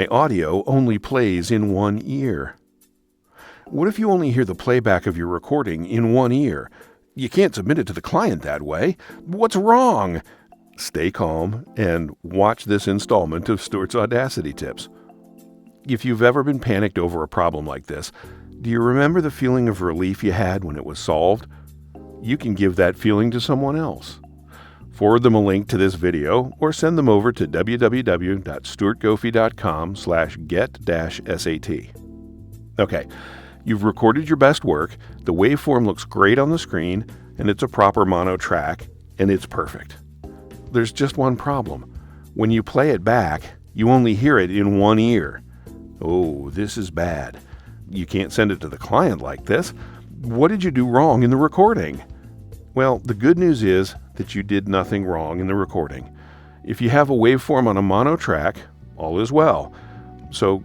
my audio only plays in one ear. What if you only hear the playback of your recording in one ear? You can't submit it to the client that way. What's wrong? Stay calm and watch this installment of Stuart's Audacity tips. If you've ever been panicked over a problem like this, do you remember the feeling of relief you had when it was solved? You can give that feeling to someone else. Forward them a link to this video or send them over to www.stuartgoffe.com/get-sat. Okay, you've recorded your best work, the waveform looks great on the screen, and it's a proper mono track, and it's perfect. There's just one problem. When you play it back, you only hear it in one ear. Oh, this is bad. You can't send it to the client like this. What did you do wrong in the recording? Well, the good news is that you did nothing wrong in the recording. If you have a waveform on a mono track, all is well. So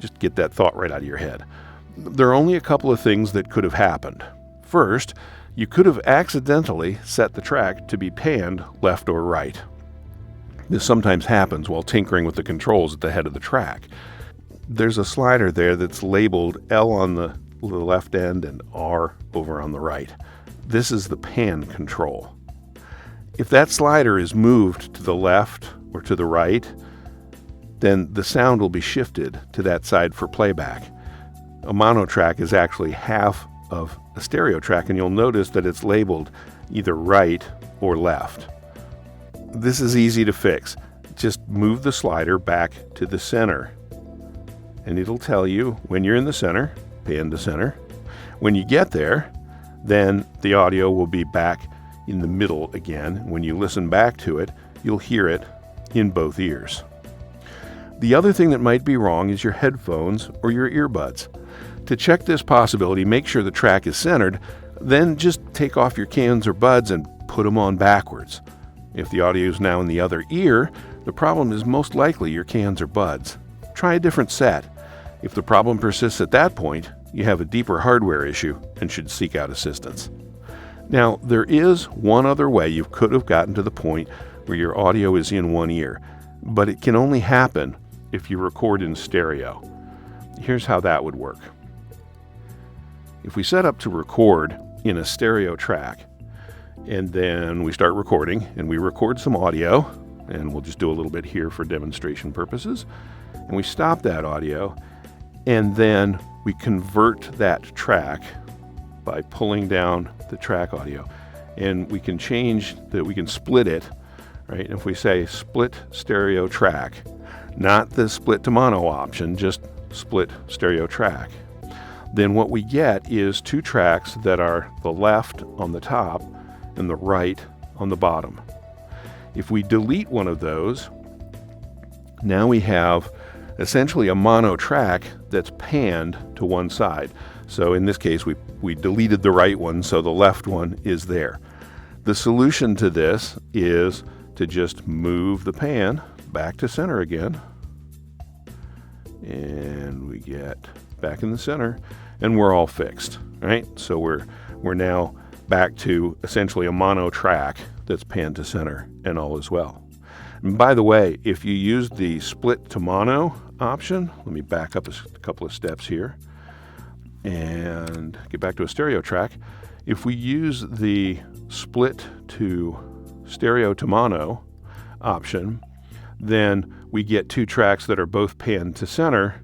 just get that thought right out of your head. There are only a couple of things that could have happened. First, you could have accidentally set the track to be panned left or right. This sometimes happens while tinkering with the controls at the head of the track. There's a slider there that's labeled L on the left end and R over on the right. This is the pan control. If that slider is moved to the left or to the right, then the sound will be shifted to that side for playback. A mono track is actually half of a stereo track, and you'll notice that it's labeled either right or left. This is easy to fix. Just move the slider back to the center, and it'll tell you when you're in the center, pan to center. When you get there, then the audio will be back in the middle again. When you listen back to it, you'll hear it in both ears. The other thing that might be wrong is your headphones or your earbuds. To check this possibility, make sure the track is centered, then just take off your cans or buds and put them on backwards. If the audio is now in the other ear, the problem is most likely your cans or buds. Try a different set. If the problem persists at that point, you have a deeper hardware issue and should seek out assistance. Now, there is one other way you could have gotten to the point where your audio is in one ear, but it can only happen if you record in stereo. Here's how that would work. If we set up to record in a stereo track, and then we start recording, and we record some audio, and we'll just do a little bit here for demonstration purposes, and we stop that audio, and then we convert that track by pulling down the track audio, and we can change that, we can split it, right? If we say split stereo track, not the split to mono option, just split stereo track, then what we get is two tracks that are the left on the top and the right on the bottom. If we delete one of those, now we have essentially a mono track that's panned to one side. So in this case, we deleted the right one, so the left one is there. The solution to this is to just move the pan back to center again. And we get back in the center, and we're all fixed, right? So we're now back to essentially a mono track that's panned to center, and all is well. And by the way, if you use the split to mono option, let me back up a couple of steps here and get back to a stereo track. If we use the split to stereo to mono option, then we get two tracks that are both panned to center,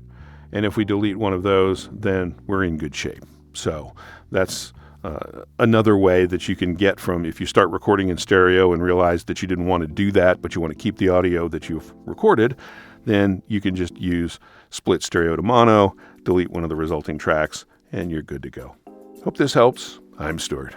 and if we delete one of those, then we're in good shape. So that's another way that you can get from, if you start recording in stereo and realize that you didn't want to do that, but you want to keep the audio that you've recorded, then you can just use split stereo to mono, delete one of the resulting tracks, and you're good to go. Hope this helps. I'm Stuart.